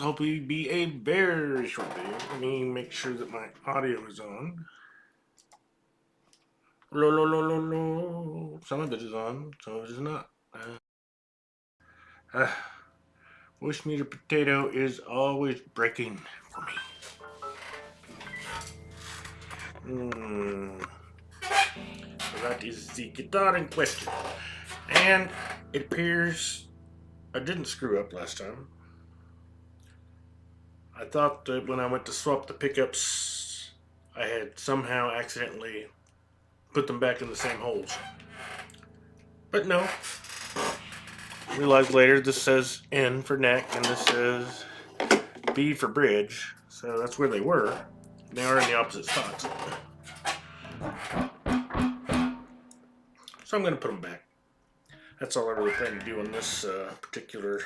hopefully be a very short video. Let me make sure that my audio is on. Some of it is on, some of it is not. Bush meter potato is always breaking for me. So that is the guitar in question. And it appears I didn't screw up last time. I thought that when I went to swap the pickups, I had somehow accidentally put them back in the same holes. But no. Realized later this says N for neck and this says B for bridge. So that's where they were. They are in the opposite spots. So I'm going to put them back. That's all I really plan to do on this particular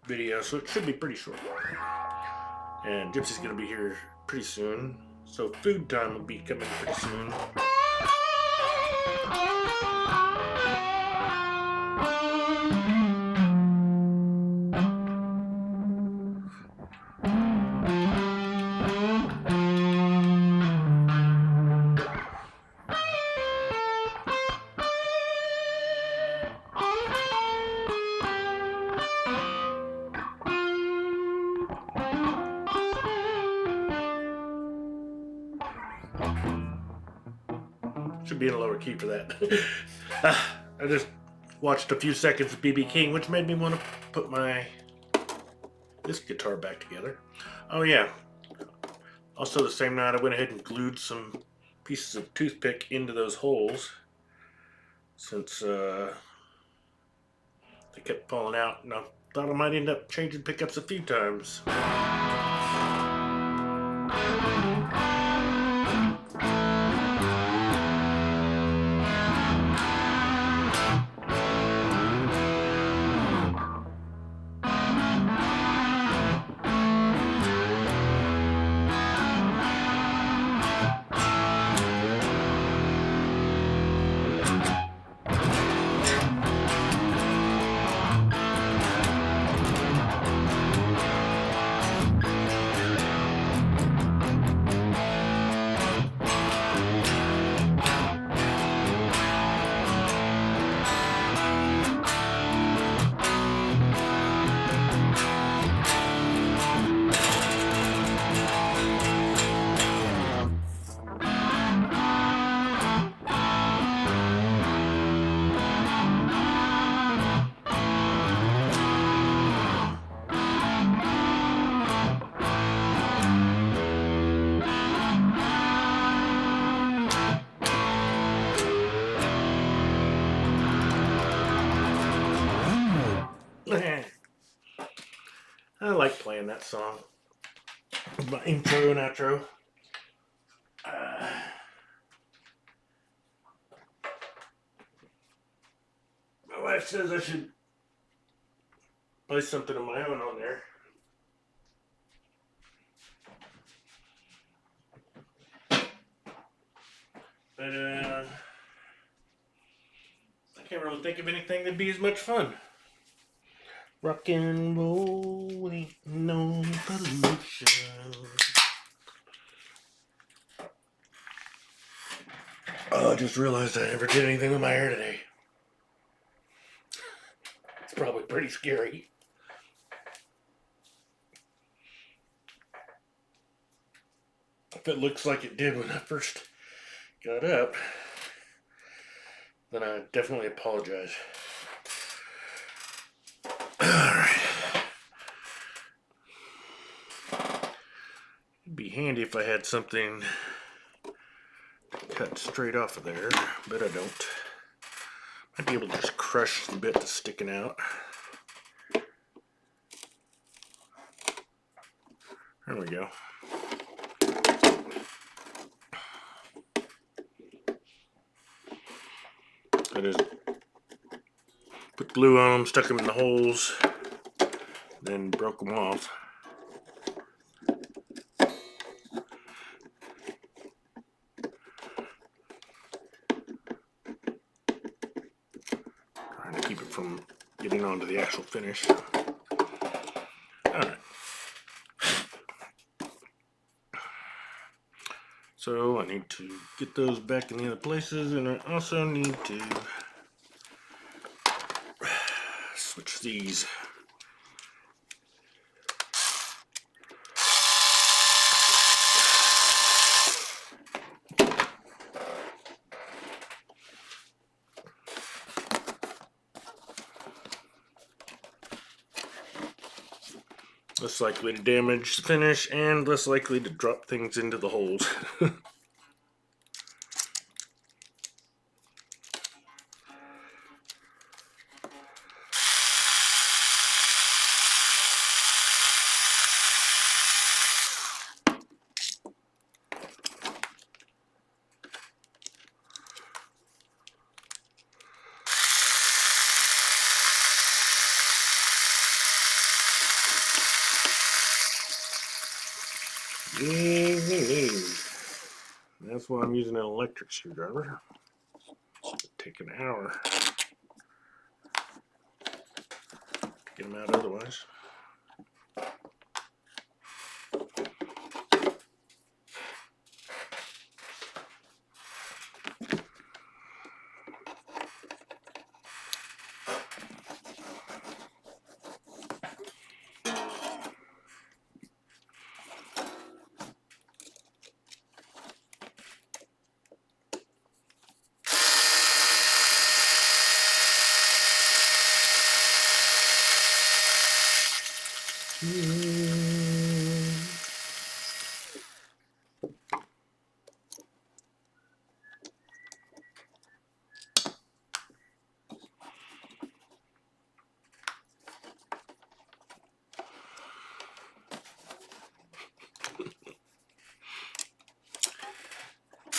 video, so it should be pretty short. And Gypsy's going to be here pretty soon, so food time will be coming pretty soon. Should be in a lower key for that. I just watched a few seconds of BB King, which made me want to put this guitar back together. Oh yeah. Also the same night I went ahead and glued some pieces of toothpick into those holes since they kept falling out, and I thought I might end up changing pickups a few times. I like playing that song. My intro and outro. My wife says I should play something of my own on there. But I can't really think of anything that'd be as much fun. Rock and roll ain't no pollution. Oh, I just realized I never did anything with my hair today. It's probably pretty scary. If it looks like it did when I first got up, then I definitely apologize. Alright. It'd be handy if I had something to cut straight off of there, but I don't. Might be able to just crush the bit that's sticking out. There we go. I just put glue on them, stuck them in the holes, then broke them off. Trying to keep it from getting onto the actual finish. Alright. So I need to get those back in the other places, and I also need to switch these. Less likely to damage the finish and less likely to drop things into the holes. That's why I'm using an electric screwdriver. It'll take an hour to get them out otherwise.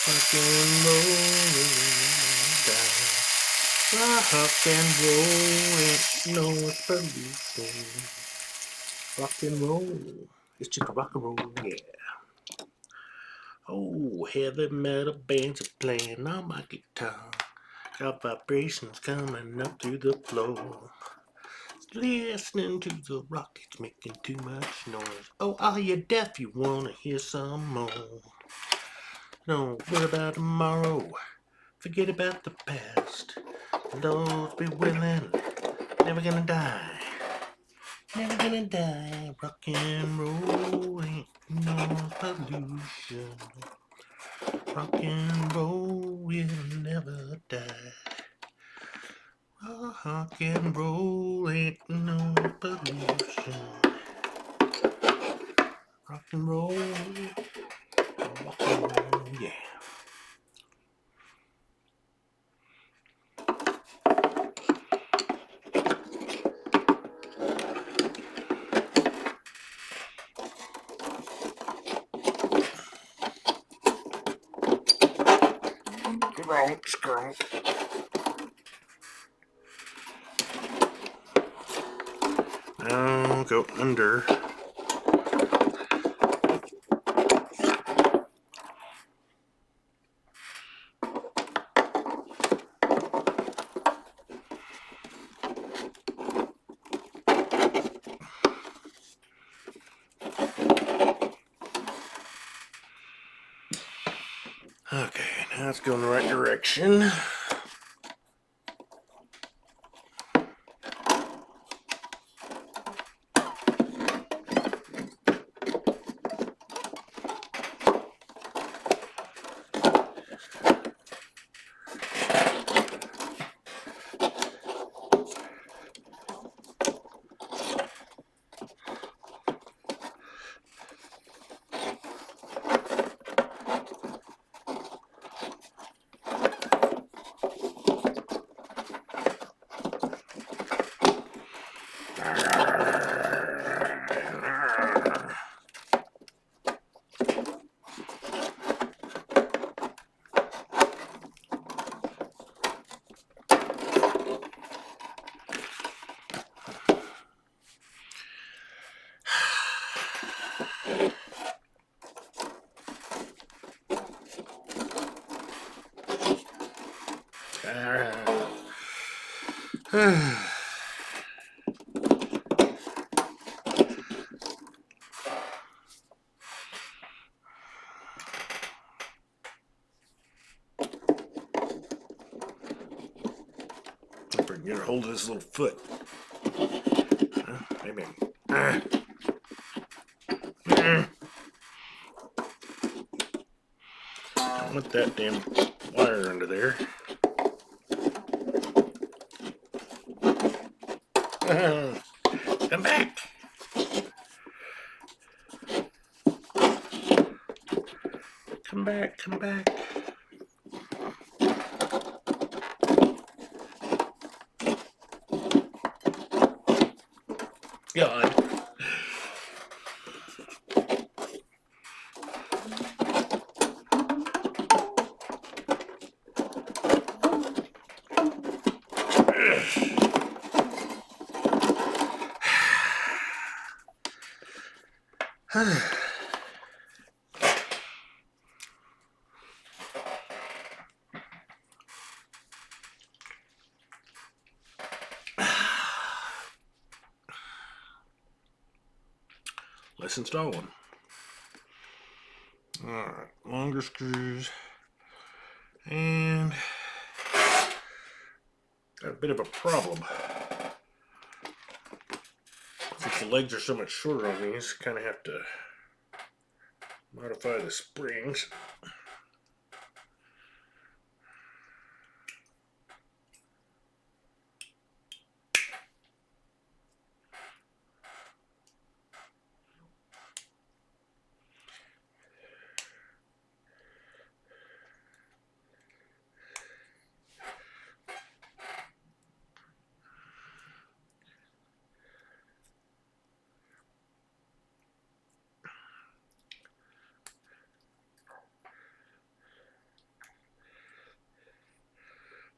Rock and roll, rock and roll, ain't no pollution. Rock and roll, it's just rock and roll, yeah. Oh, heavy metal bands are playing on my guitar. Got vibrations coming up through the floor. Listening to the rockets making too much noise. Oh, are you deaf? You wanna hear some more? Don't worry about tomorrow. Forget about the past. Those be willing. Never gonna die. Never gonna die. Rock and roll ain't no pollution. Rock and roll will never die. Rock and roll ain't no pollution. Rock and roll, yeah. Scrunk. Now go under. Okay, now it's going the right direction. Get a hold of this little foot. Maybe. Don't want that damn wire under there. Come back. Come back, come back. God. Let's install one. Alright, longer screws. And got a bit of a problem. Since the legs are so much shorter on these, kind of have to modify the springs.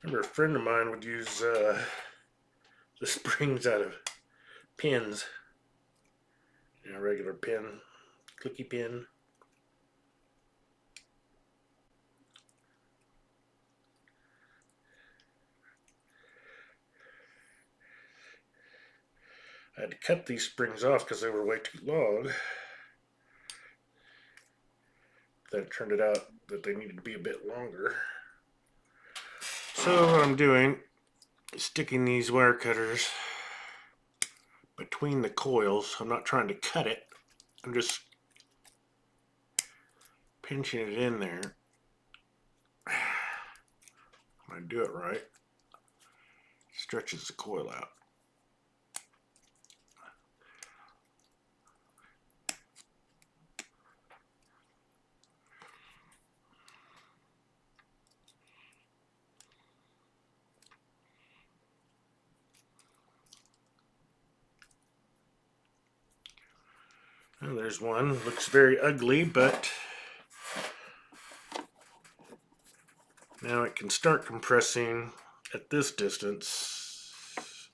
I remember a friend of mine would use the springs out of pins. You know, regular pin, clicky pin. I had to cut these springs off because they were way too long. Then it turned it out that they needed to be a bit longer. So what I'm doing is sticking these wire cutters between the coils. I'm not trying to cut it. I'm just pinching it in there. When I do it right, it stretches the coil out. Well, there's one. Looks very ugly, but now it can start compressing at this distance.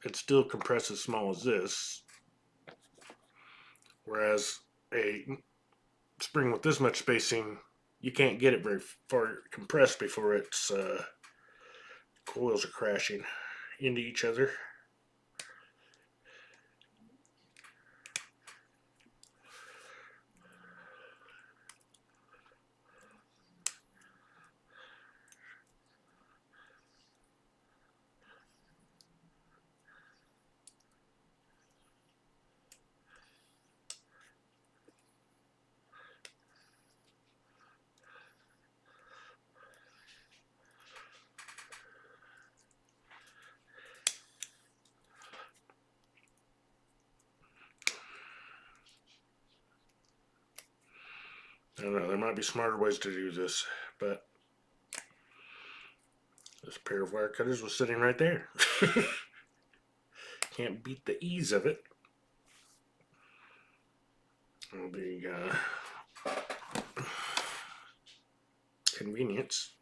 It still compresses as small as this. Whereas a spring with this much spacing, you can't get it very far compressed before its coils are crashing into each other. I don't know, there might be smarter ways to do this, but this pair of wire cutters was sitting right there. Can't beat the ease of it. Or the convenience.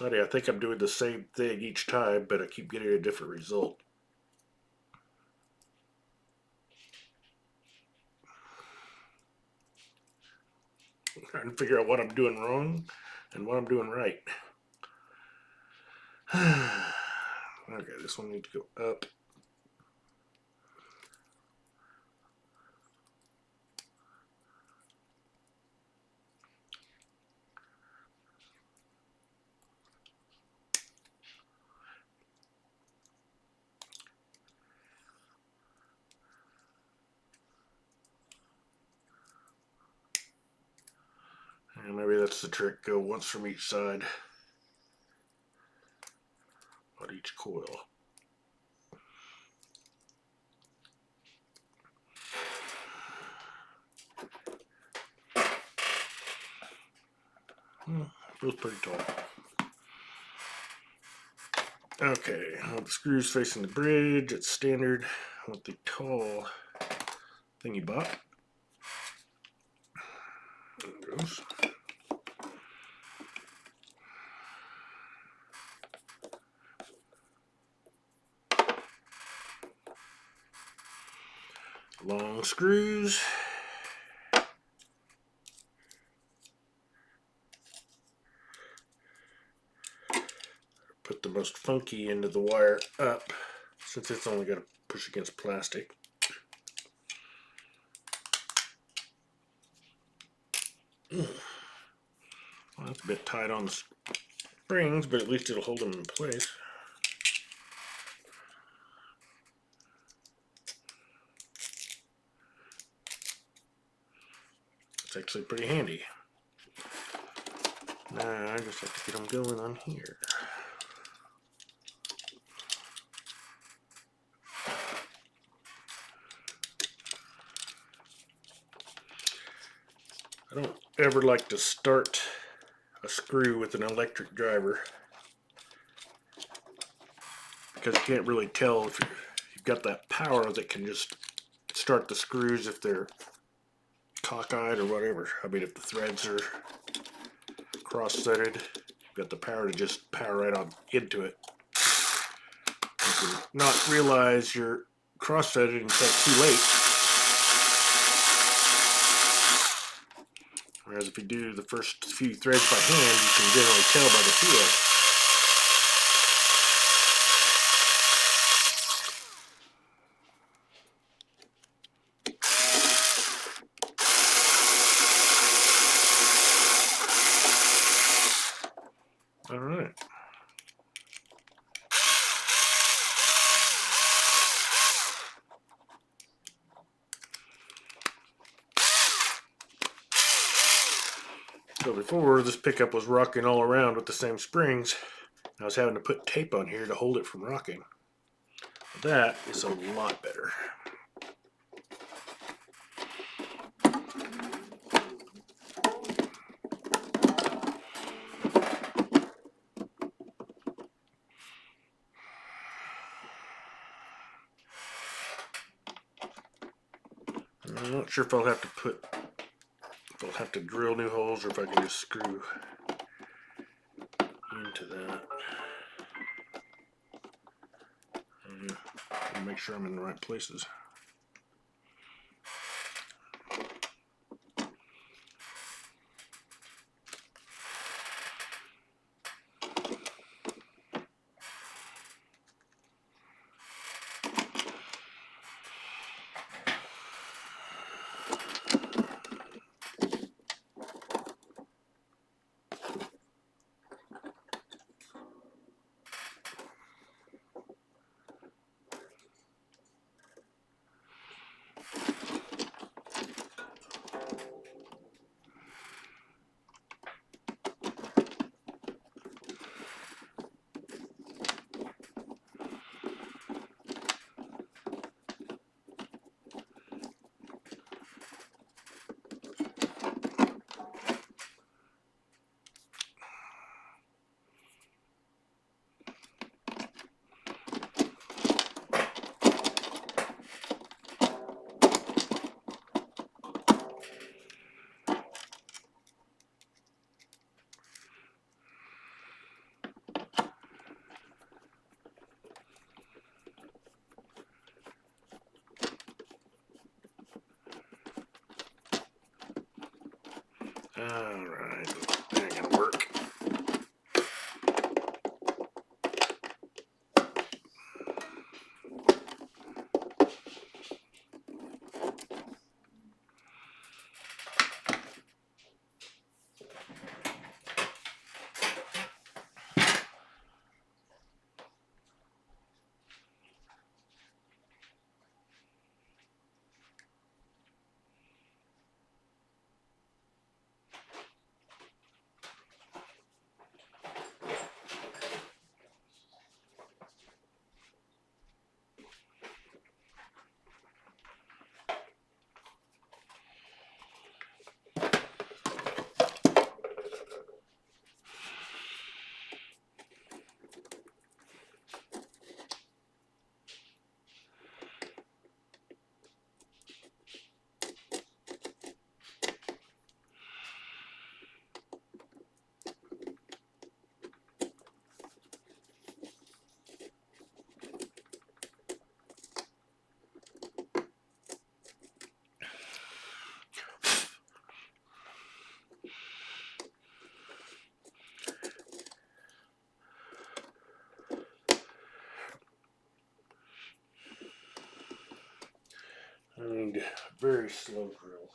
Buddy, I think I'm doing the same thing each time, but I keep getting a different result. I'm trying to figure out what I'm doing wrong and what I'm doing right. Okay, this one needs to go up. Maybe that's the trick. Go once from each side on each coil. Feels pretty tall. Okay, I want the screws facing the bridge. It's standard. I want the tall thing you bought. There it goes. Long screws. Put the most funky end of the wire up, since it's only got to push against plastic. Well, that's a bit tight on the springs, but at least it'll hold them in place. It's actually pretty handy. Now I just have to get them going on here. I don't ever like to start a screw with an electric driver, because you can't really tell if you've got that power that can just start the screws if they're cockeyed or whatever. I mean, if the threads are cross-threaded, you've got the power to just power right on into it. You can not realize you're cross-threaded until it's too late. Whereas if you do the first few threads by hand, you can generally tell by the feel. All right. So before, this pickup was rocking all around with the same springs. I was having to put tape on here to hold it from rocking. That is a lot better. I'm not sure if I'll have to drill new holes or if I can just screw into that. And make sure I'm in the right places. Alright, that ain't gonna work. need a very slow drill.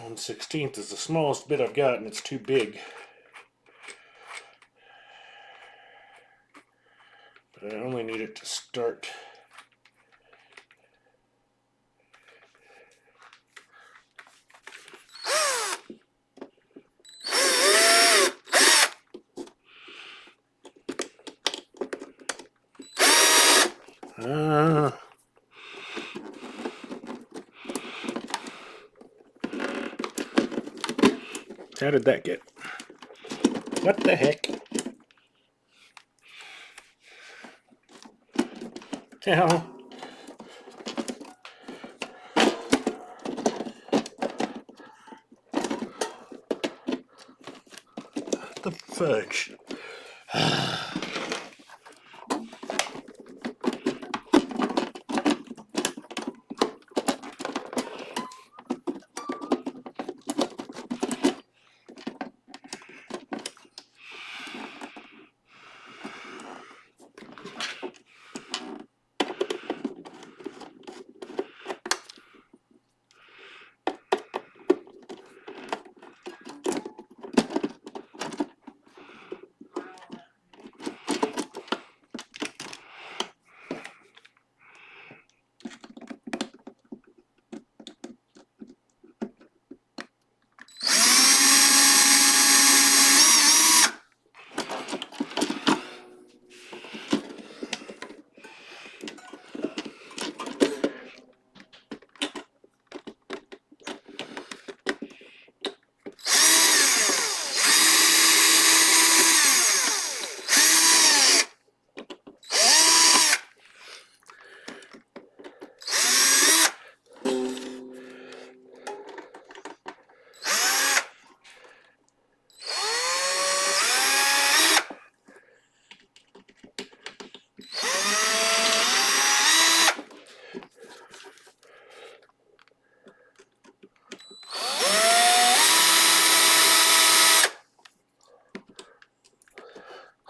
One 1/16 is the smallest bit I've got, and it's too big. But I only need it to start. How did that get? What the heck? How? What the fudge?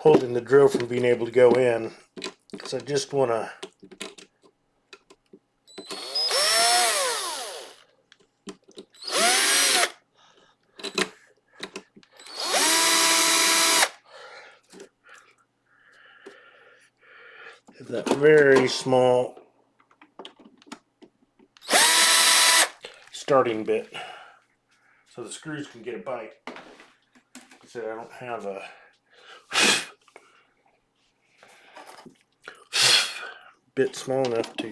Holding the drill from being able to go in, because I just want to have that very small starting bit so the screws can get a bite. I said I don't have a bit small enough to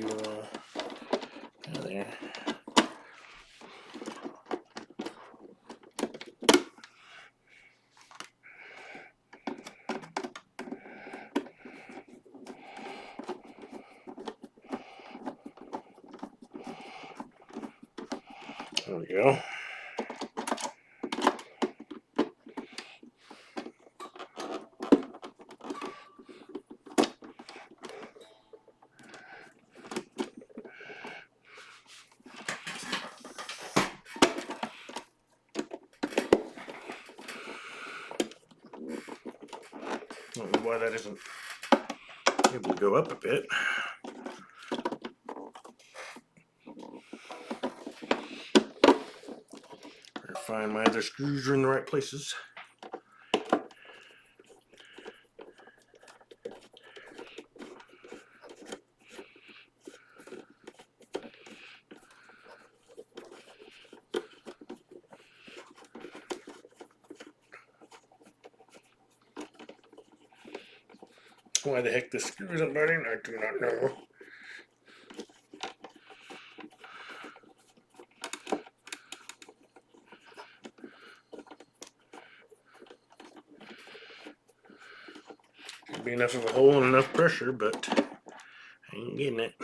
there. There we go. I don't know why that isn't able to go up a bit. Better find my other screws are in the right places. Why the heck this screw isn't biting, I do not know. be enough of a hole and enough pressure, but I ain't getting it.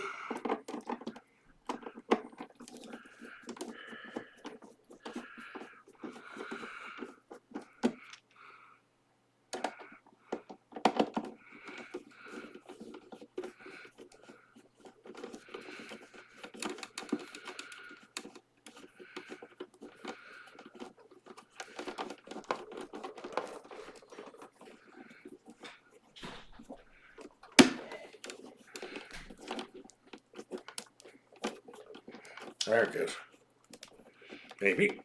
There it goes. Maybe.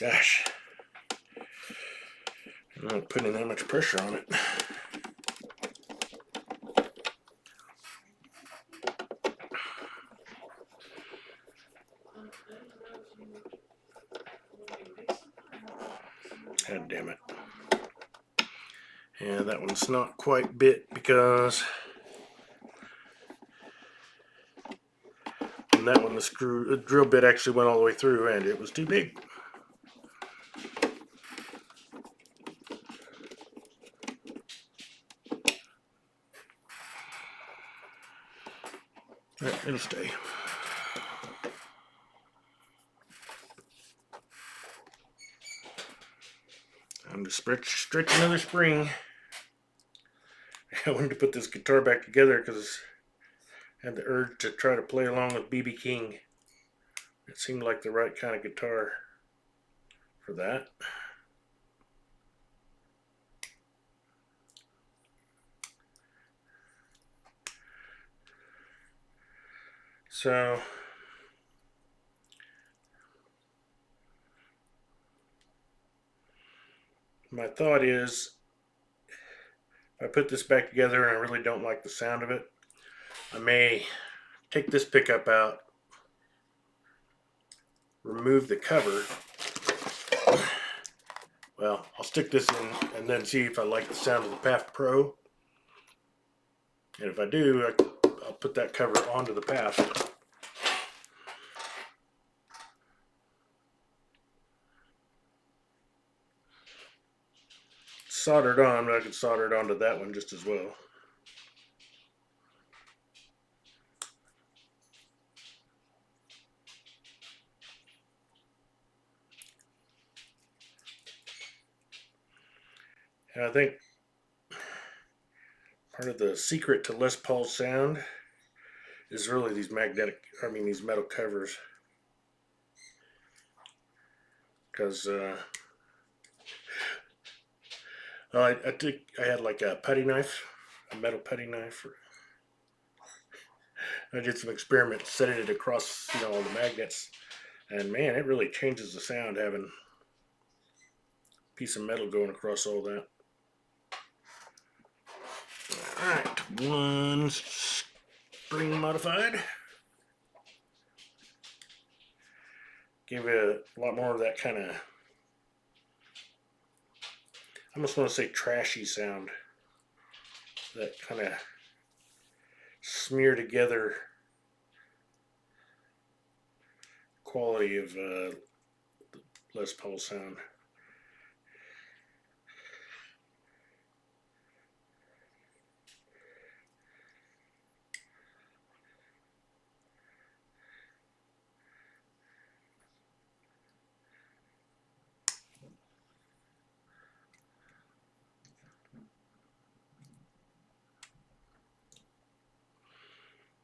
Gosh. I'm not putting that much pressure on it. God damn it. Yeah, that one's not quite bit because on that one the drill bit actually went all the way through and it was too big. It'll stay. I'm just stretch another spring. I wanted to put this guitar back together because I had the urge to try to play along with B.B. King. It seemed like the right kind of guitar for that. So my thought is, if I put this back together and I really don't like the sound of it, I may take this pickup out, remove the cover. Well, I'll stick this in and then see if I like the sound of the PAF Pro. And if I do, I'll put that cover onto the PAF. Soldered on, but I could solder it onto that one just as well. And I think part of the secret to Les Paul's sound is really these these metal covers. Because I think I had like a putty knife, a metal putty knife. I did some experiments setting it across, all the magnets, and man, it really changes the sound having a piece of metal going across all that. Alright, one spring modified. Give it a lot more of that kind of, I almost want to say trashy sound. That kind of smear together quality of Les Paul sound.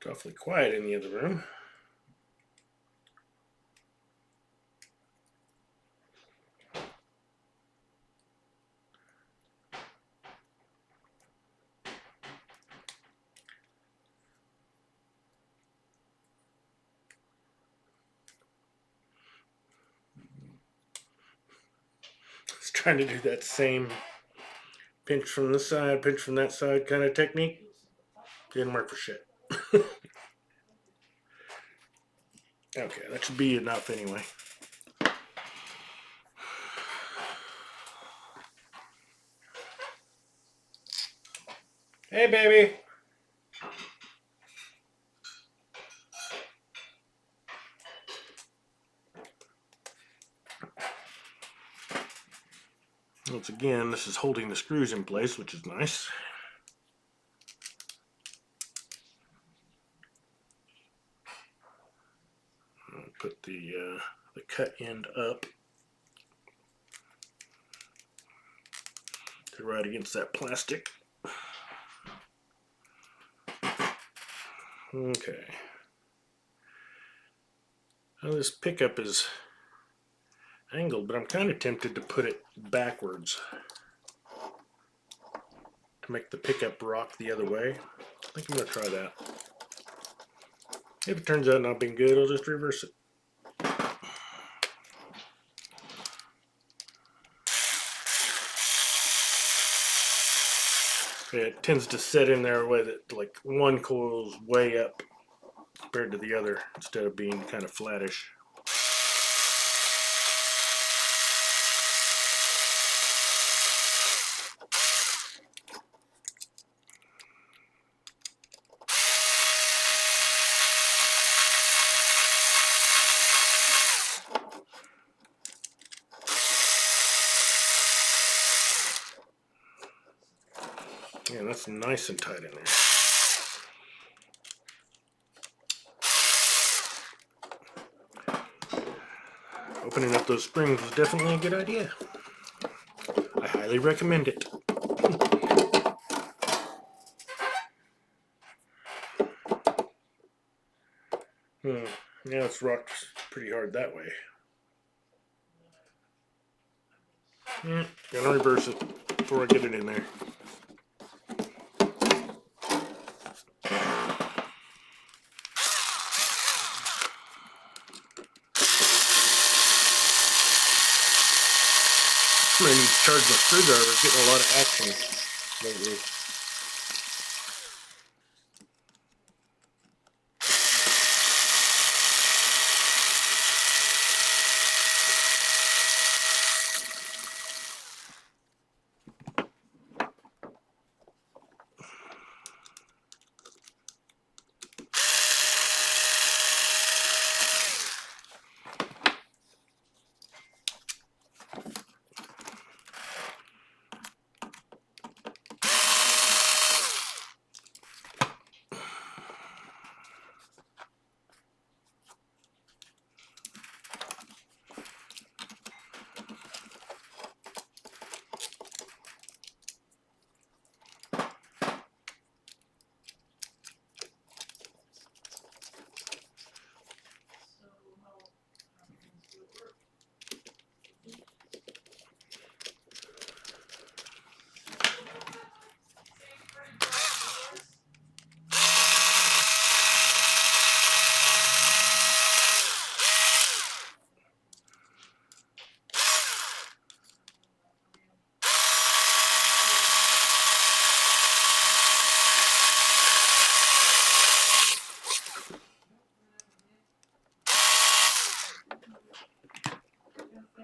It's awfully quiet in the other room. It's trying to do that same pinch from this side, pinch from that side kind of technique. Didn't work for shit. Okay, that should be enough anyway. Hey, baby. Once again, this is holding the screws in place, which is nice. I'll put the cut end up to right against that plastic. Okay. Now this pickup is angled, but I'm kind of tempted to put it backwards to make the pickup rock the other way. I think I'm going to try that. If it turns out not being good, I'll just reverse it. It tends to set in there a way that like one coil's way up compared to the other instead of being kind of flattish. Yeah, that's nice and tight in there. Opening up those springs was definitely a good idea. I highly recommend it. Yeah, it's rocked pretty hard that way. Gonna reverse it before I get it in there. I'm gonna need to charge my screwdriver. It's getting a lot of action lately.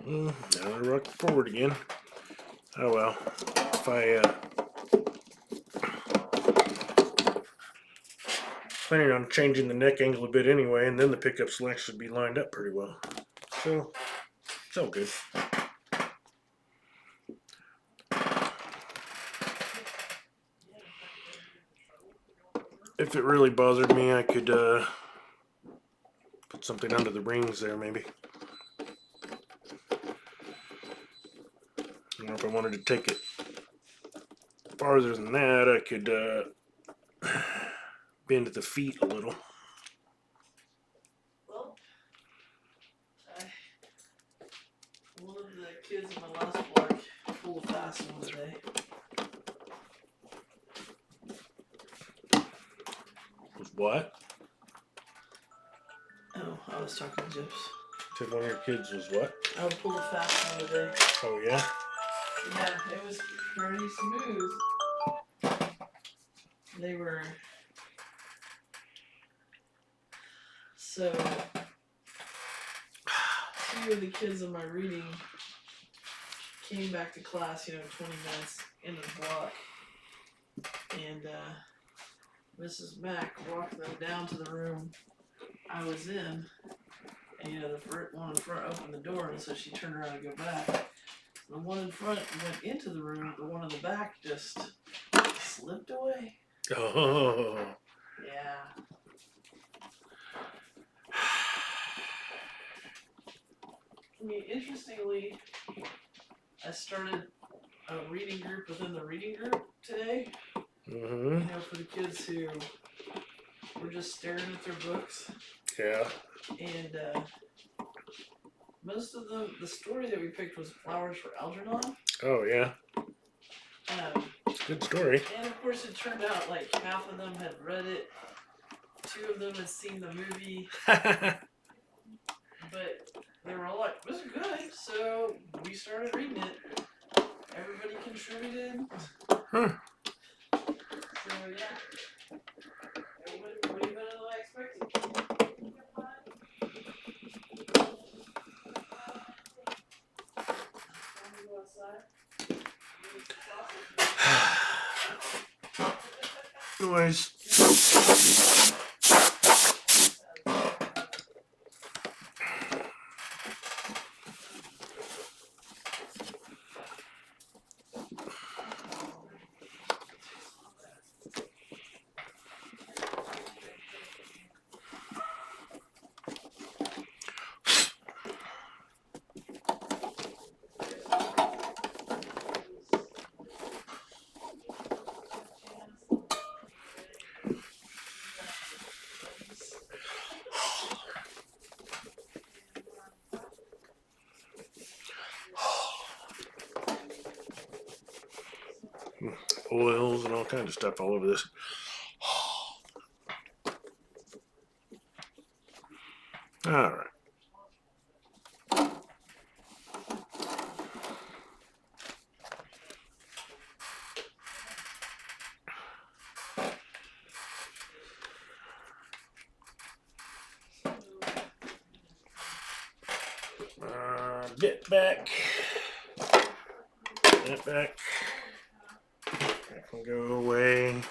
Now I rock forward again. Oh well. If I planning on changing the neck angle a bit anyway, and then the pickup select should be lined up pretty well. So it's all good. If it really bothered me, I could put something under the rings there maybe. Or if I wanted to take it farther than that, I could bend the feet a little. Well, one of the kids in my last block pulled a fast one today. Was what? Oh, I was talking to Jips. Said one of your kids was what? I pulled a fast one today. Oh yeah? Yeah, it was pretty smooth. They were... So, two of the kids in my reading came back to class, 20 minutes into the block. And Mrs. Mack walked them down to the room I was in. And the one in front opened the door, and so she turned around to go back. The one in front went into the room, the one in the back just slipped away. Oh. Yeah. I mean, interestingly, I started a reading group within the reading group today. Mm-hmm. You know, for the kids who were just staring at their books. Yeah. And most of them, the story that we picked was Flowers for Algernon. Oh, yeah. Good story. And of course, it turned out like half of them had read it, 2 of them had seen the movie, but they were all like, "This is good," so we started reading it. Everybody contributed. Huh. So yeah, it went way better than I expected. Go outside. Anyways. Oils and all kinds of stuff all over this. All right. Get back. Get back. That can go away.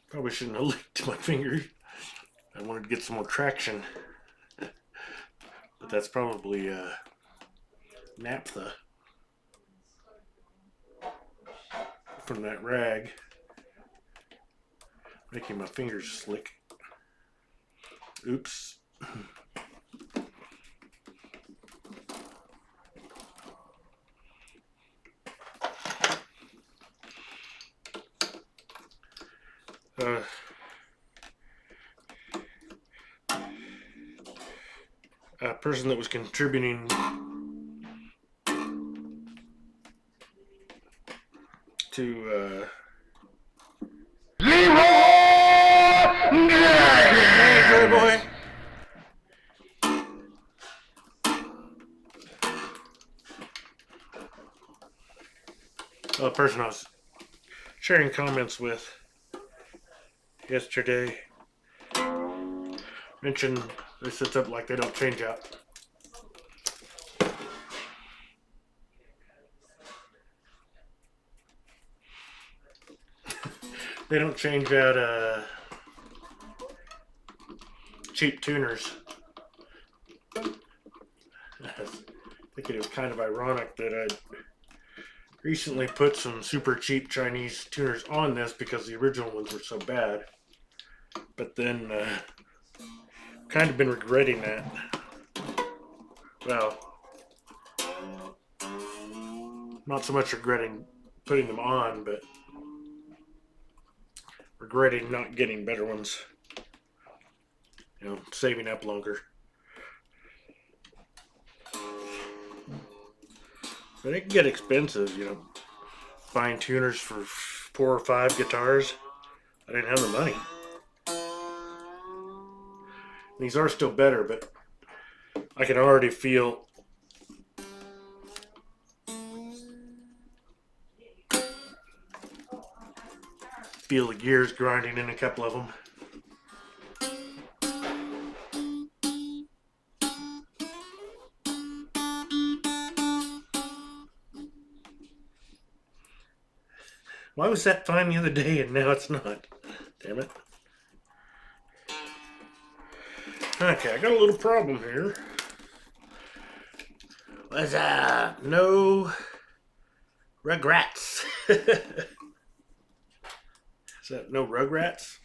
Probably shouldn't have licked my fingers. I wanted to get some more traction. But that's probably naphtha from that rag, making my fingers slick. Oops. A person that was contributing to hey, good boy. The person I was sharing comments with yesterday mentioned they sit up like they don't change out. They don't change out cheap tuners. I think it was kind of ironic that I recently put some super cheap Chinese tuners on this because the original ones were so bad. But then kind of been regretting that. Well, not so much regretting putting them on, but regretting not getting better ones. You know, saving up longer. But it can get expensive, you know. Buying tuners for 4 or 5 guitars. I didn't have the money. These are still better, but I can already feel feel the gears grinding in a couple of them. Why was that fine the other day and now it's not? Damn it. Okay, I got a little problem here. Was no regrets. Is that no Rugrats?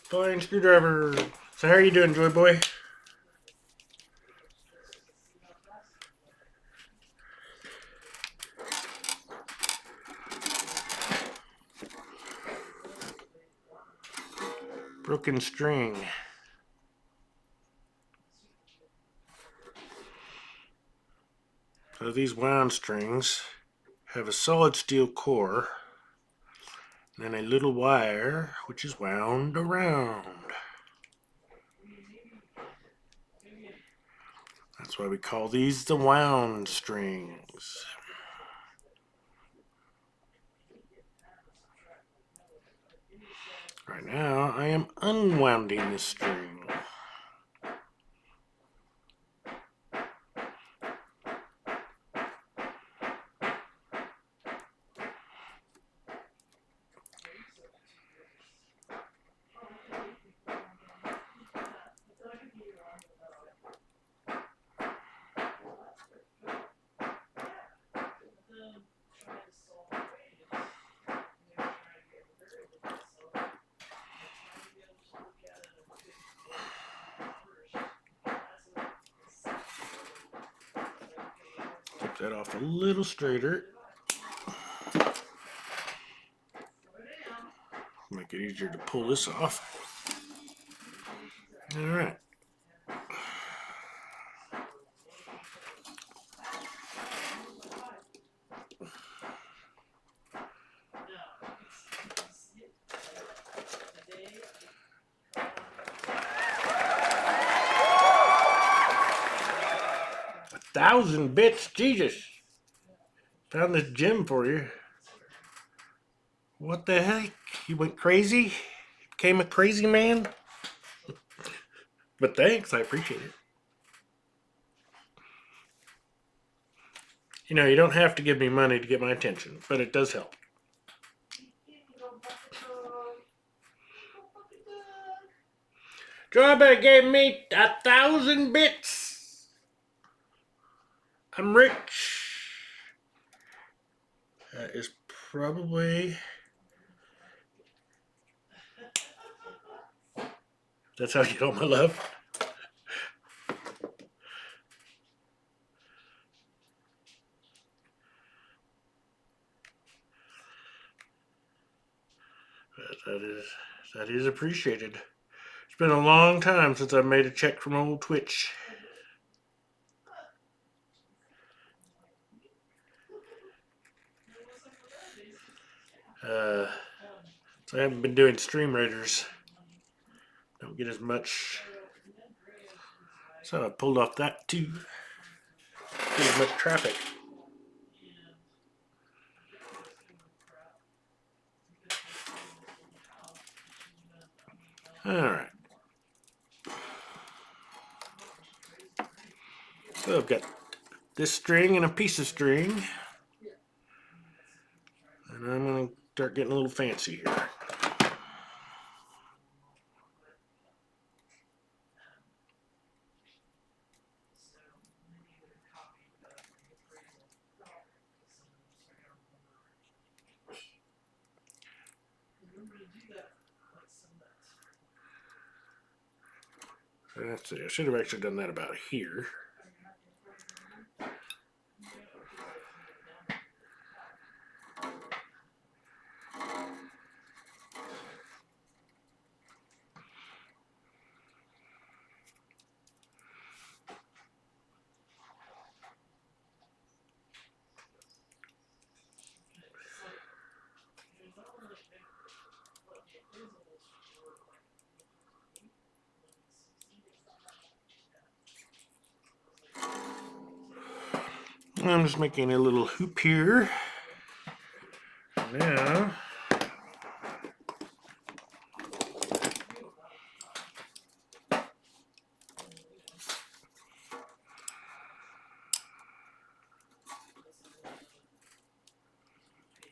Fine screwdriver. So how are you doing, Joy Boy? Broken string. So these wound strings have a solid steel core and then a little wire which is wound around. That's why we call these the wound strings. Right now I am unwounding this string. Keep that off a little straighter. Make it easier to pull this off. All right. $1,000 bits, Jesus! Found this gem for you. What the heck? You went crazy? Became a crazy man? But thanks, I appreciate it. You know, you don't have to give me money to get my attention, but it does help. Strawberry gave me 1,000 bits. I'm rich. That is probably... That's how you get all my love. That is appreciated. It's been a long time since I've made a check from old Twitch. So I haven't been doing stream raiders. Don't get as much. So I pulled off that too. Get as much traffic. Alright. So I've got this string and a piece of string. And I'm going to start getting a little fancy here. Let's see, I should have actually done that about here. I'm just making a little hoop here. Now,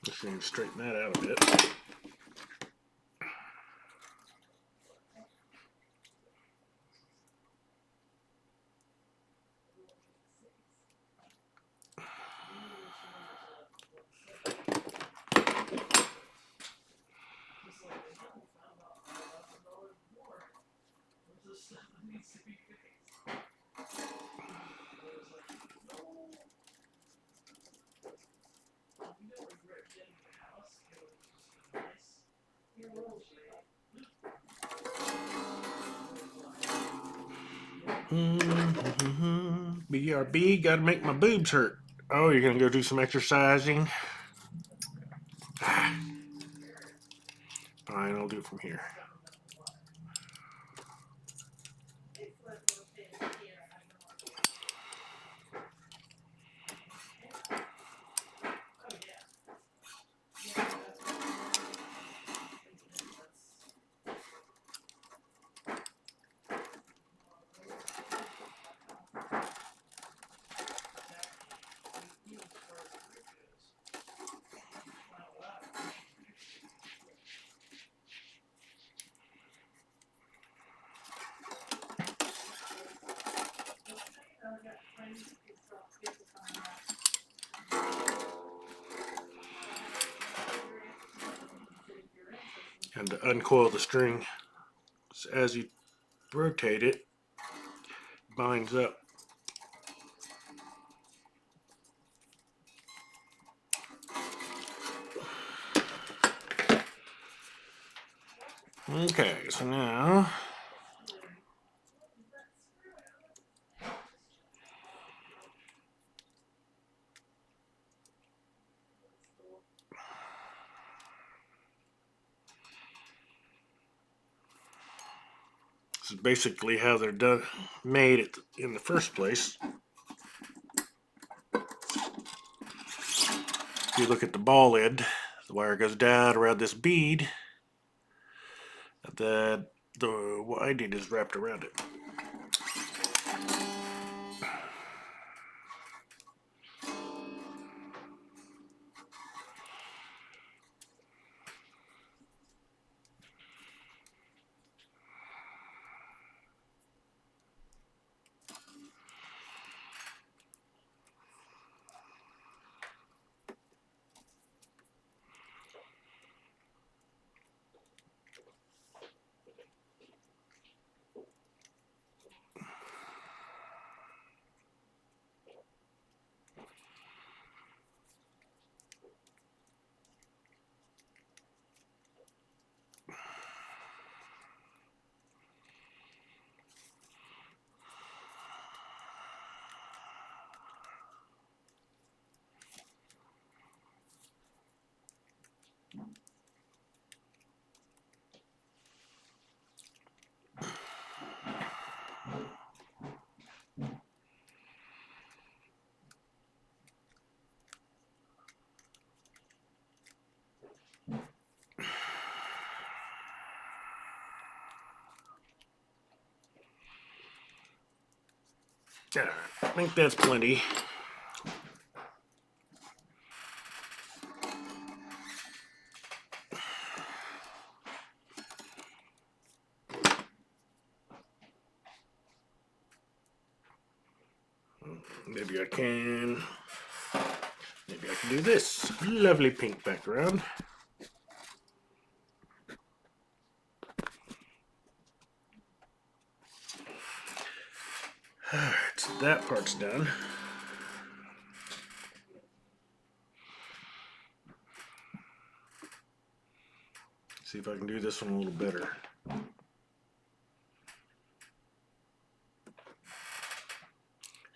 let's see, straighten that out a bit. BRB, gotta make my boobs hurt. Oh, you're gonna go do some exercising? Fine, I'll do it from here. And to uncoil the string, as you rotate it, binds up. Okay, so now this is basically how they're done, made in the first place. If you look at the ball end, the wire goes down around this bead, and then the winding is wrapped around it. Alright, I think that's plenty. Maybe I can. Maybe I can do this. Lovely pink background. Alright, so that part's done. See if I can do this one a little better.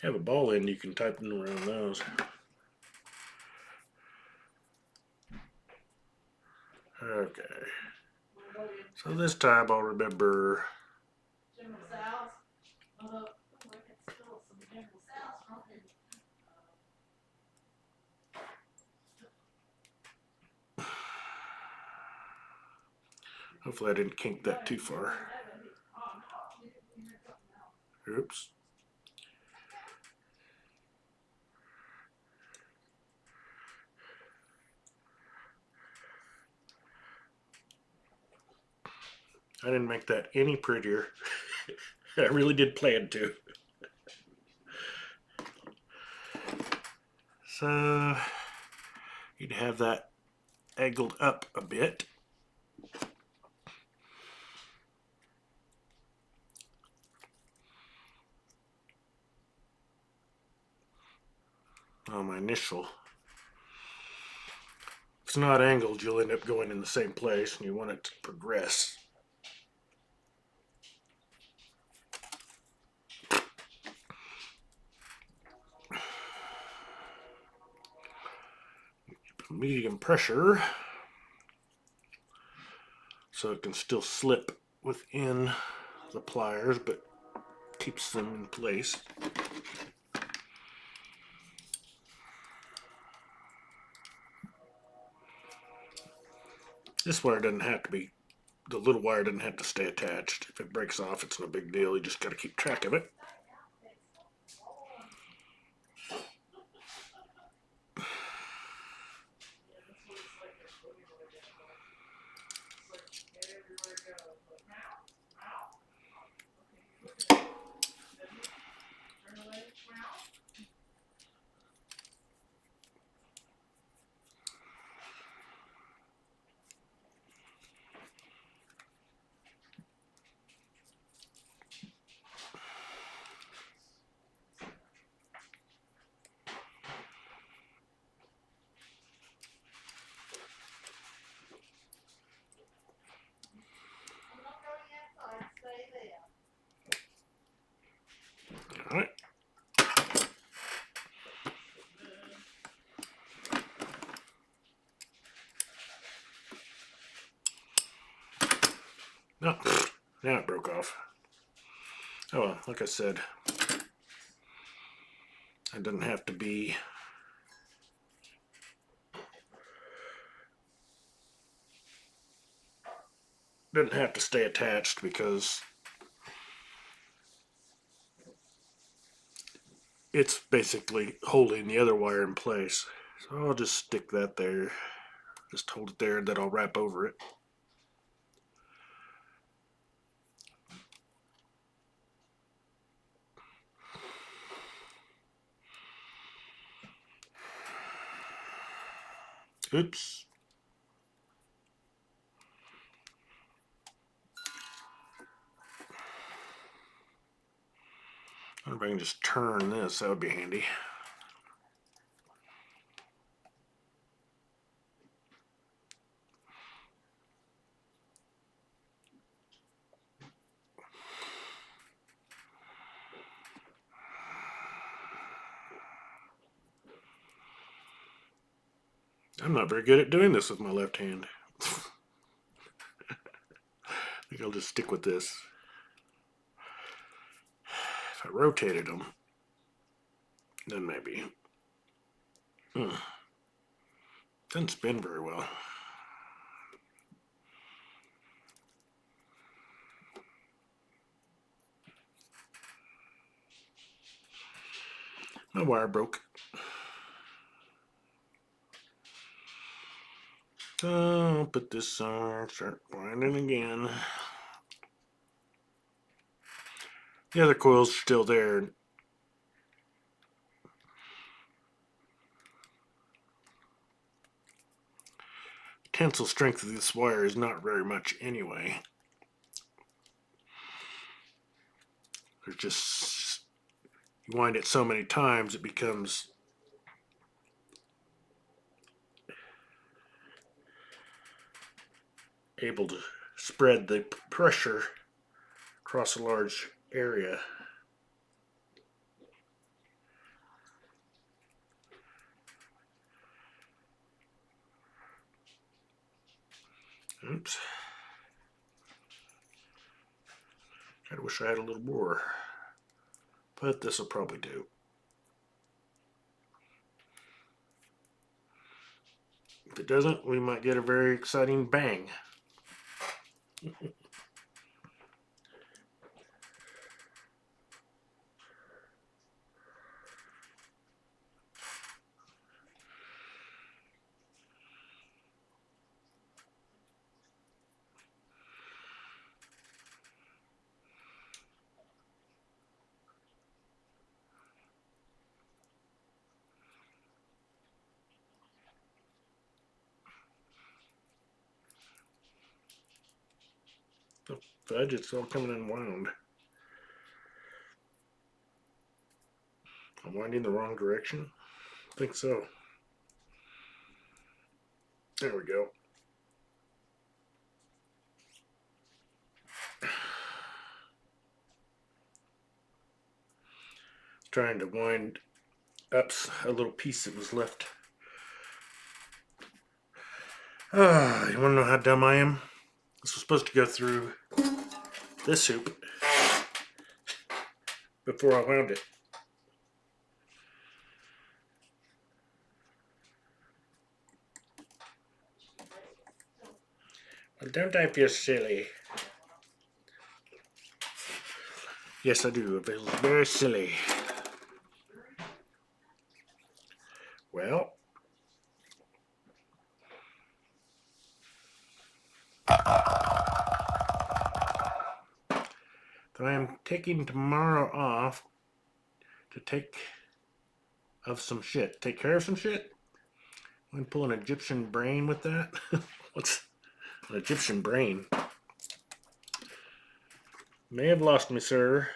Have a ball end, you can type in around those. Okay. So this time I'll remember. Hopefully I didn't kink that too far. Oops. I didn't make that any prettier. I really did plan to. So you'd have that angled up a bit. On my initial. If it's not angled, you'll end up going in the same place and you want it to progress. Medium pressure so it can still slip within the pliers but keeps them in place. This wire doesn't have to be, the little wire doesn't have to stay attached. If it breaks off, it's no big deal. You just got to keep track of it. All right. No, now it broke off. Oh well, like I said, it doesn't have to be stay attached because it's basically holding the other wire in place. So I'll just stick that there. Just hold it there and then I'll wrap over it. Oops. I wonder if I can just turn this, that would be handy. I'm not very good at doing this with my left hand. I think I'll just stick with this. If I rotated them, then maybe. Doesn't spin very well. My wire broke. So I'll put this on, start winding again. The other coil's still there. tensile strength of this wire is not very much anyway. There's just, you wind it so many times it becomes able to spread the pressure across a large area. Oops. I wish I had a little more, but this will probably do. If it doesn't, we might get a very exciting bang. The fudge, it's all coming unwound. I'm winding the wrong direction? I think so. There we go. Trying to wind up a little piece that was left. You want to know how dumb I am? This was supposed to go through this hoop before I wound it. Well, don't I feel silly? Yes, I do. I feel very silly. Well, so I am taking tomorrow off to take care of some shit. I'm pulling an Egyptian brain with that. What's an Egyptian brain? May have lost me, sir.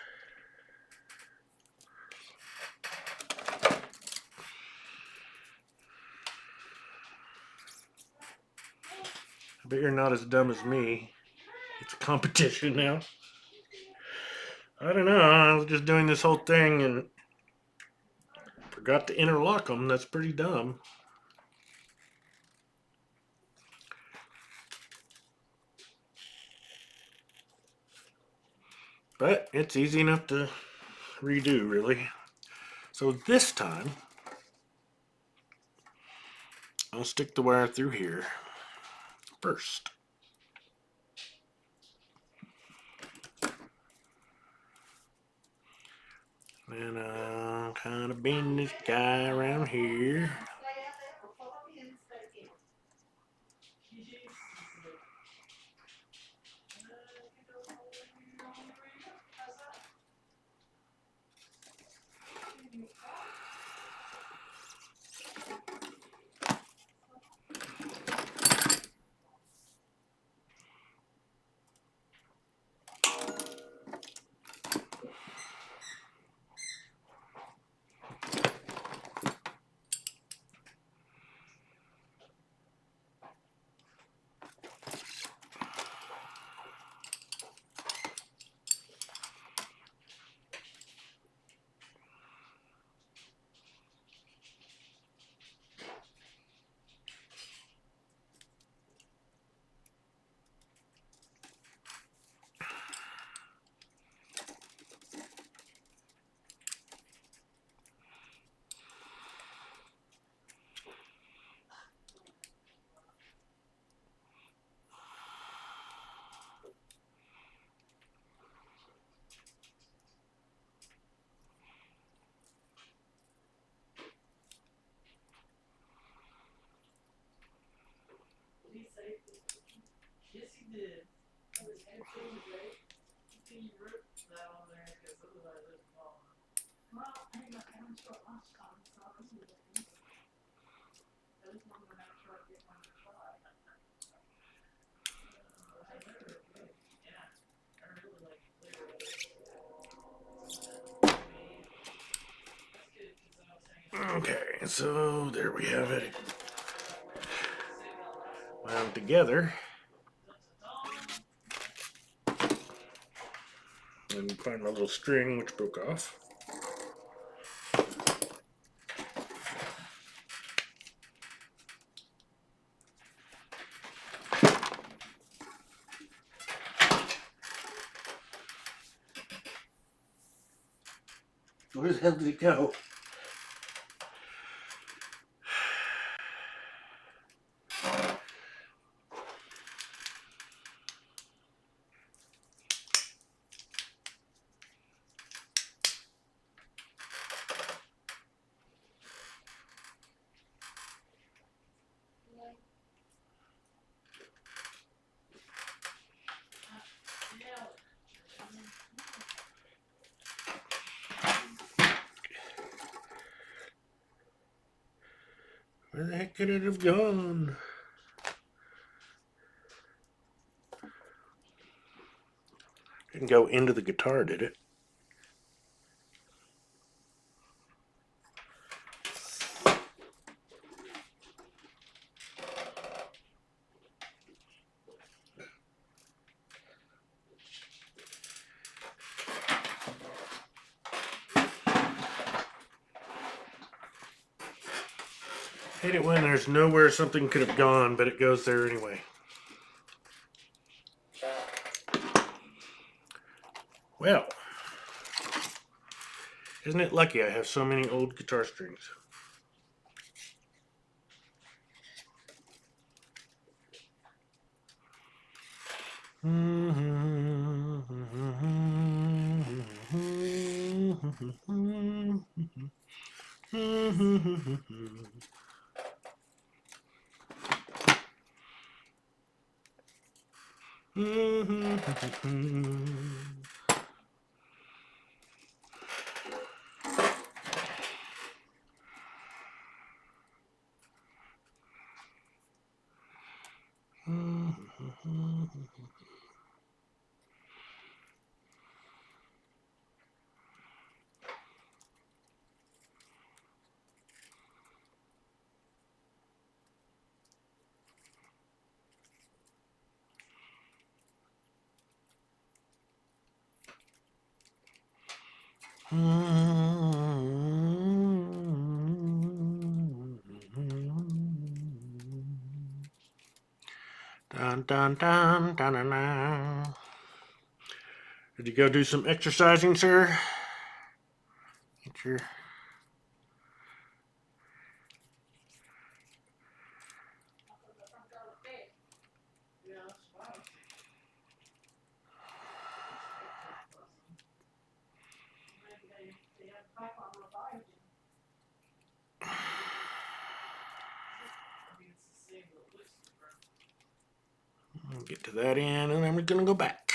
I bet you're not as dumb as me. It's a competition now. I don't know. I was just doing this whole thing and forgot to interlock them. That's pretty dumb. But it's easy enough to redo, really. So this time, I'll stick the wire through here first. And I'll kind of bend this guy around here. Yes, he did. You ripped that on there because otherwise it would fall. Well, I got one short lunch time, so I was doing it. At least I'm gonna have to try to get one to try. So there we have it. Wound together. And find my little string which broke off. Where the hell did it go? Where the heck could it have gone? Didn't go into the guitar, did it? Hate it when there's nowhere something could have gone, but it goes there anyway. Well, isn't it lucky I have so many old guitar strings? Dun, dun, dun, dun, dun, dun. Did you go do some exercising, sir? Get your... I'll get to that end, and then we're gonna go back.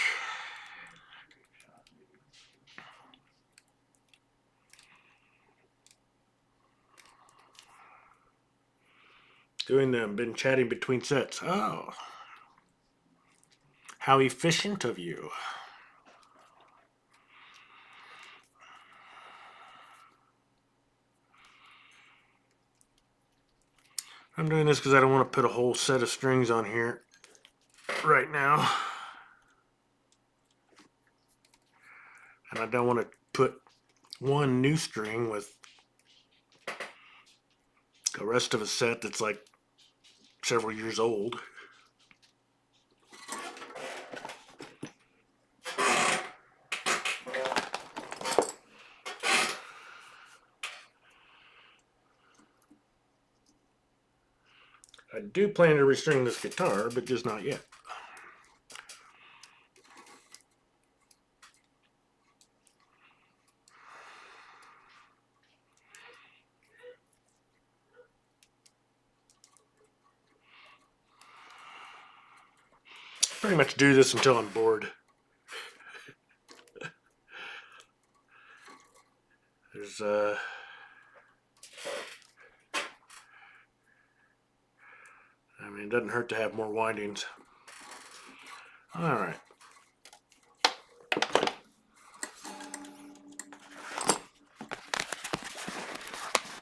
Doing them, been chatting between sets. Oh, how efficient of you. I'm doing this because I don't want to put a whole set of strings on here right now. And I don't want to put one new string with the rest of a set that's like several years old. I do plan to restring this guitar, but just not yet. Pretty much do this until I'm bored. There's I mean, it doesn't hurt to have more windings. All right.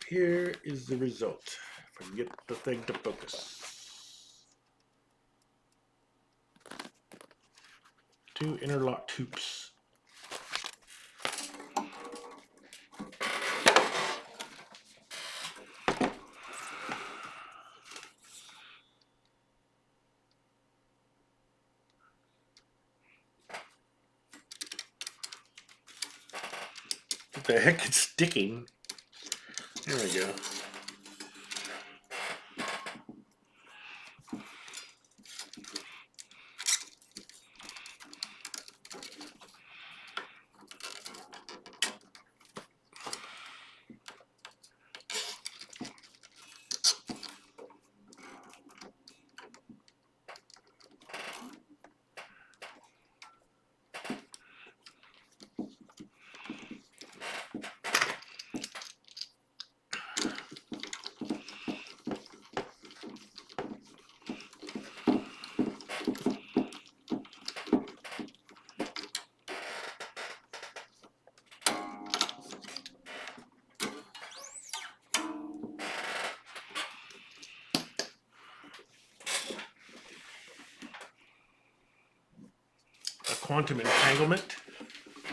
Here is the result. If I can get the thing to focus. 2 interlocked hoops. What the heck? It's sticking. There we go. A quantum entanglement?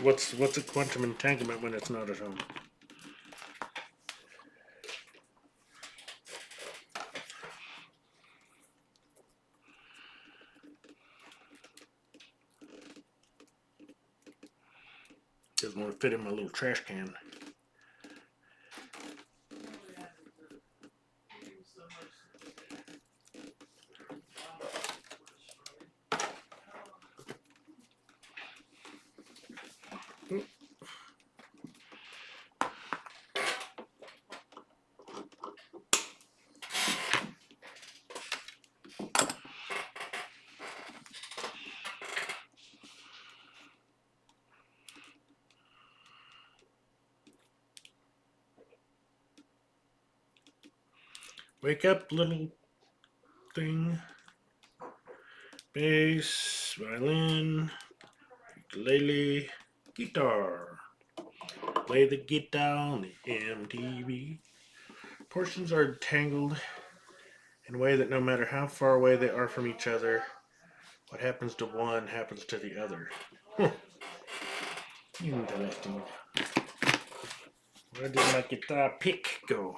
What's a quantum entanglement when it's not at home? Doesn't want to fit in my little trash can. Wake up, little thing. Bass, violin, ukulele, guitar. Play the guitar on the MTV. Portions are tangled in a way that no matter how far away they are from each other, what happens to one happens to the other. Interesting. Where did my guitar pick go?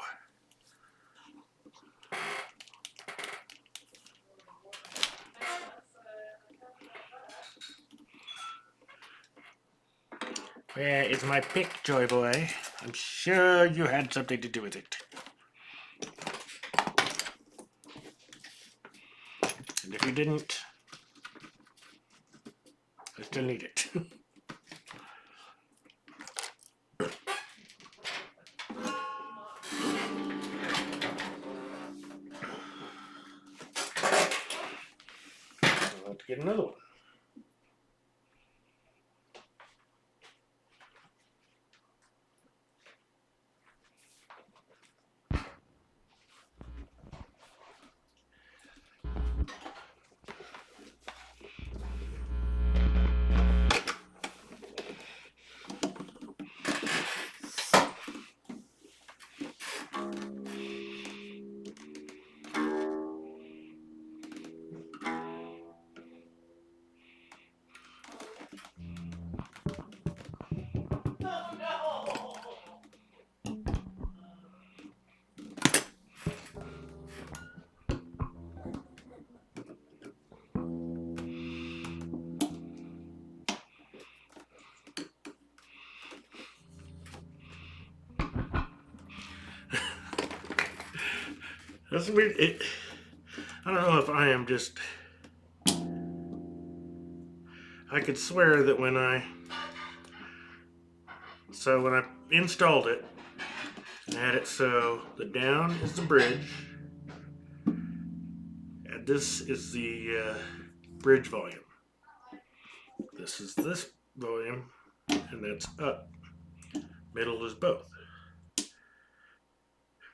Where is my pick, Joy Boy? I'm sure you had something to do with it. And if you didn't, I still need it. I'll have to get another one. That's weird. I don't know if I am just. I could swear that when I installed it, I had it so the down is the bridge, and this is the bridge volume. This is this volume, and that's up. Middle is both.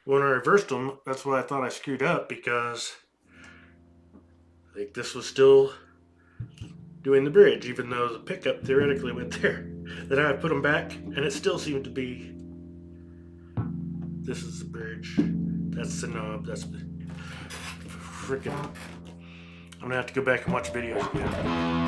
When I reversed them, that's why I thought I screwed up, because like this was still doing the bridge, even though the pickup theoretically went there. Then I put them back, and it still seemed to be This is the bridge. That's the knob. That's the freaking. I'm gonna have to go back and watch videos again.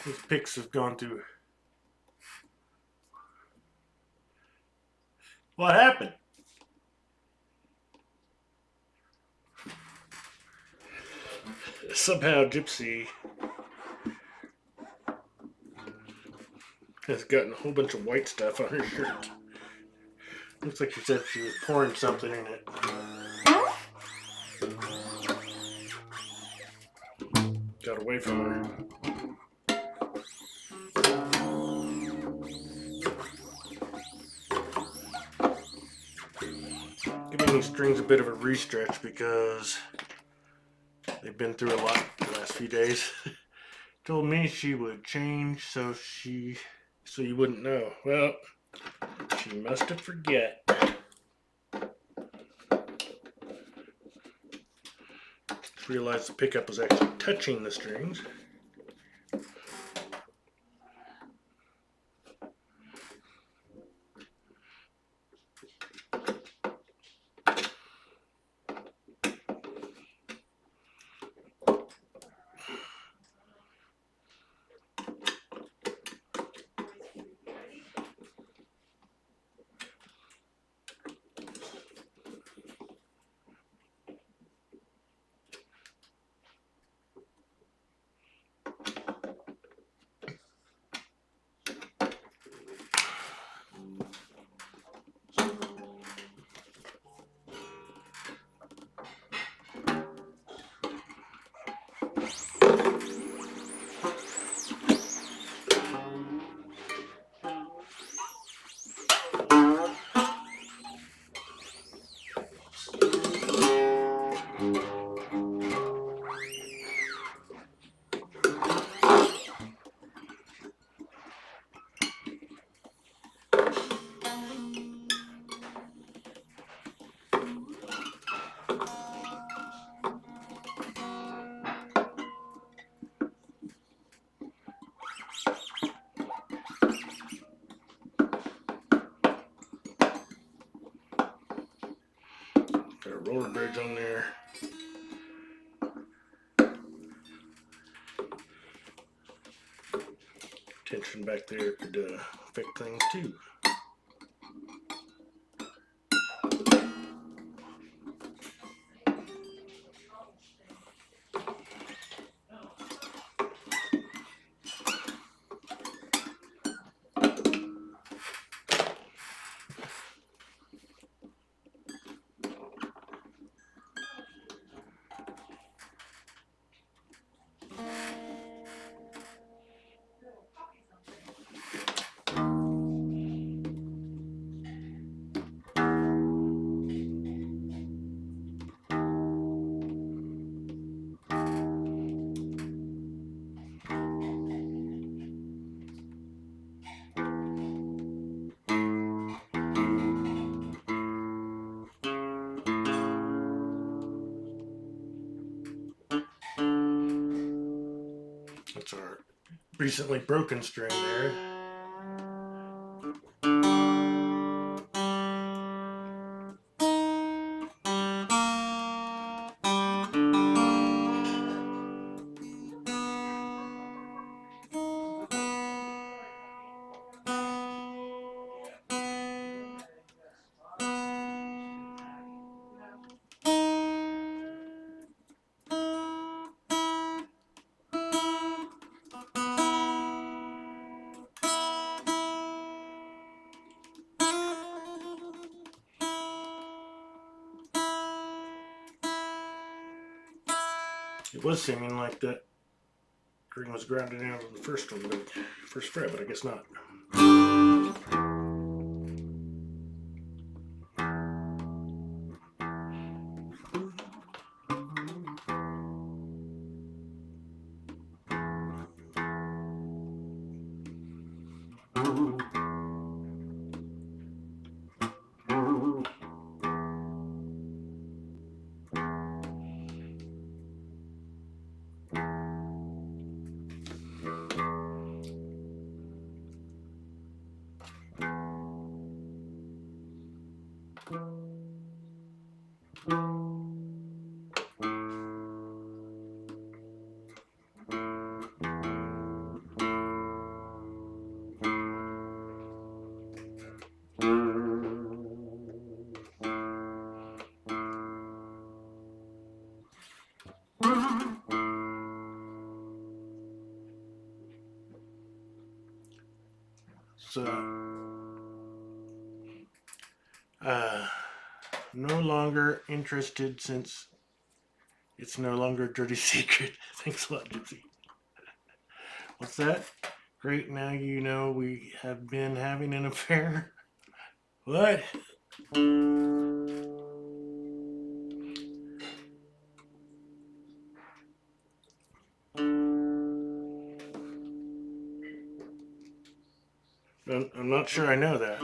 These pics have gone through. What happened? Somehow Gypsy has gotten a whole bunch of white stuff on her shirt. Looks like she said she was pouring something in it. Got away from her. Giving these strings a bit of a restretch because they've been through a lot the last few days. Told me she would change so you wouldn't know. Well, she must have forget. Realized the pickup was actually touching the strings. Got a roller bridge on there. Tension back there could affect things too. That's our recently broken string there. It was seeming like that string was grounded out on the first one, but first fret, but I guess not. So, no longer interested since it's no longer a dirty secret. Thanks a lot, Gypsy. What's that? Great, now you know we have been having an affair. What? I'm not sure I know that.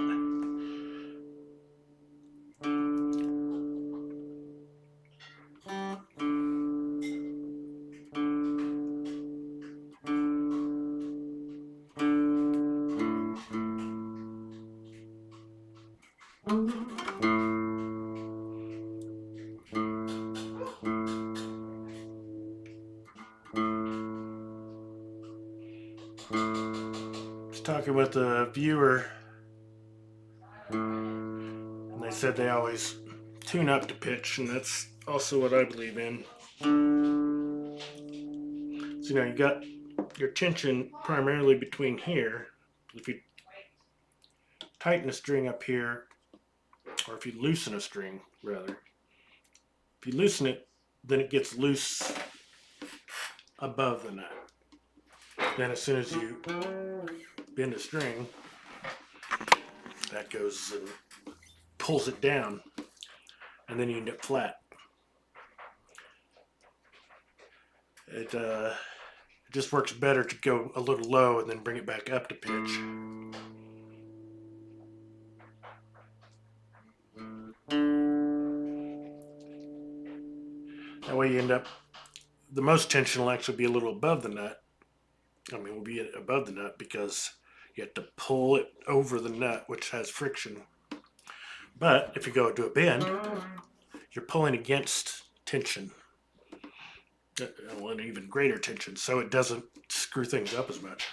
Just talking with a viewer, and they said they always tune up to pitch, and that's also what I believe in. So, you got your tension primarily between here. If you tighten a string up here, or if you loosen a string, rather, if you loosen it, then it gets loose above the nut. Then as soon as you bend a string, that goes and pulls it down, and then you end up flat. It just works better to go a little low and then bring it back up to pitch. That way you end up, the most tension will actually be a little above the nut. I mean, will be above the nut because you have to pull it over the nut, which has friction. But if you go to a bend, you're pulling against tension. Well, an even greater tension, so it doesn't screw things up as much.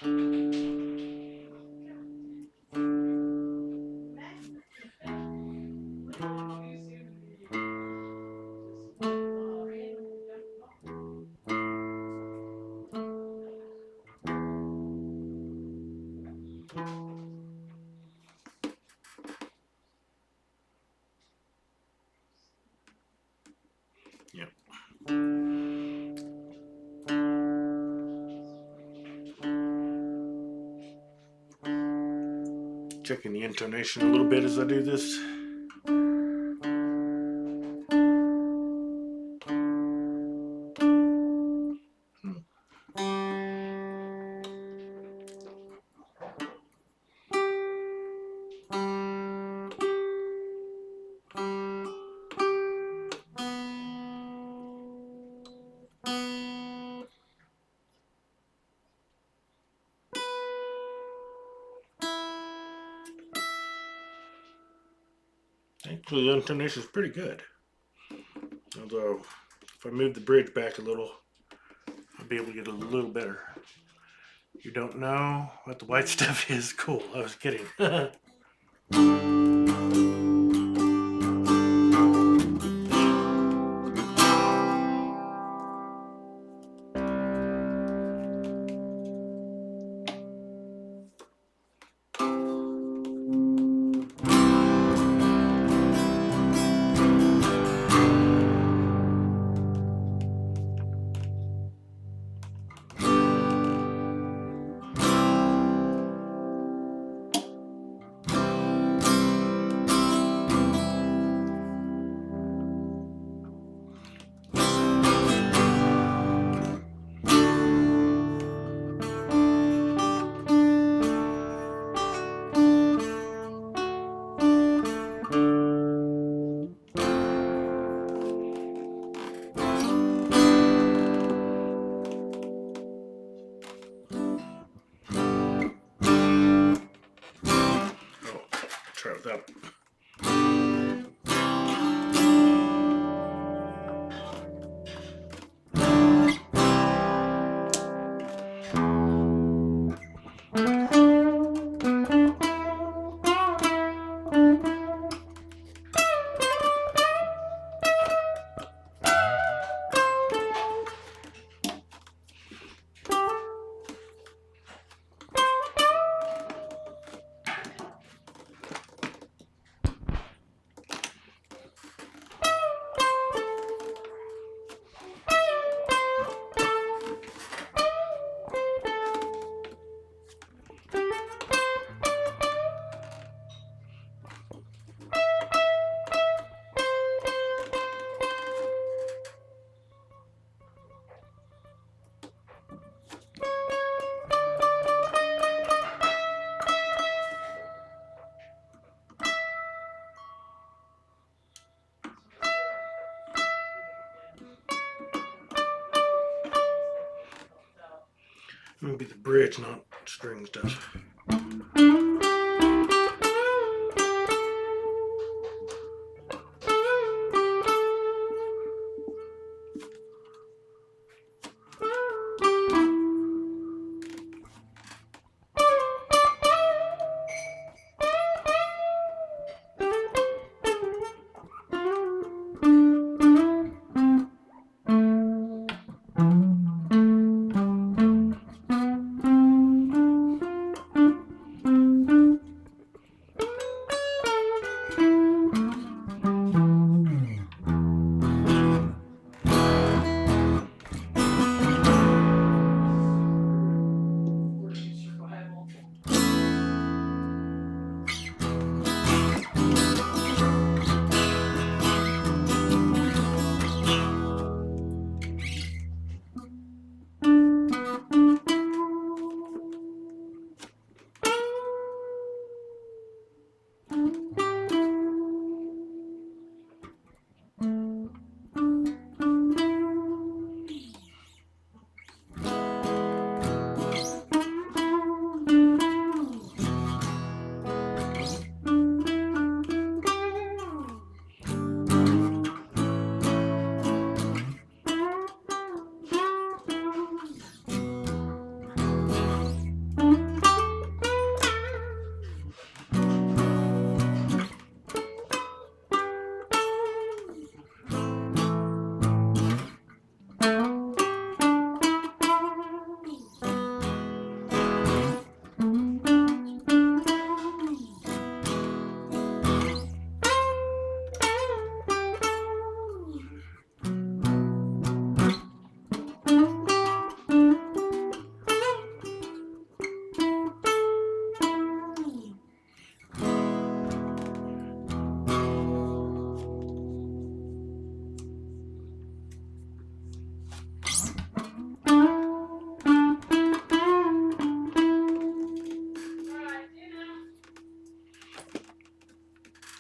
Yep. Checking the intonation a little bit as I do this. Actually, the unfinished is pretty good. Although, if I move the bridge back a little, I'll be able to get a little better. You don't know what the white stuff is? Cool, I was kidding. Try without. Maybe the bridge, not string stuff.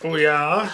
Oh yeah.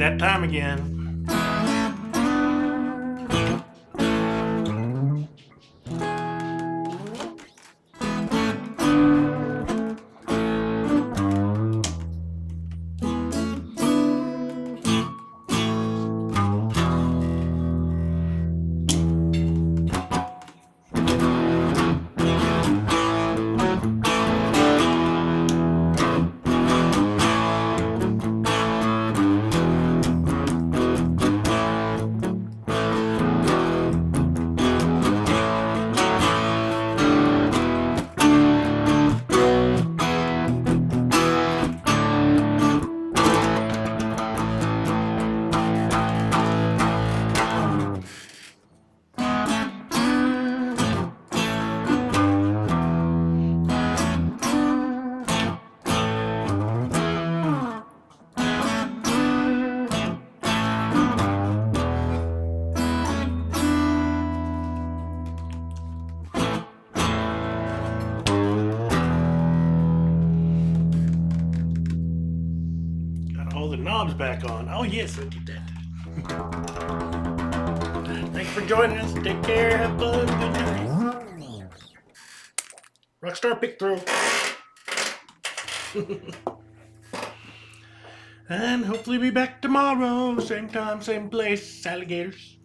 that time again. All the knobs back on. Oh yes, I did that. Thanks for joining us. Take care. Have fun. Good night. Rockstar pick through. And hopefully be back tomorrow. Same time, same place. Alligators.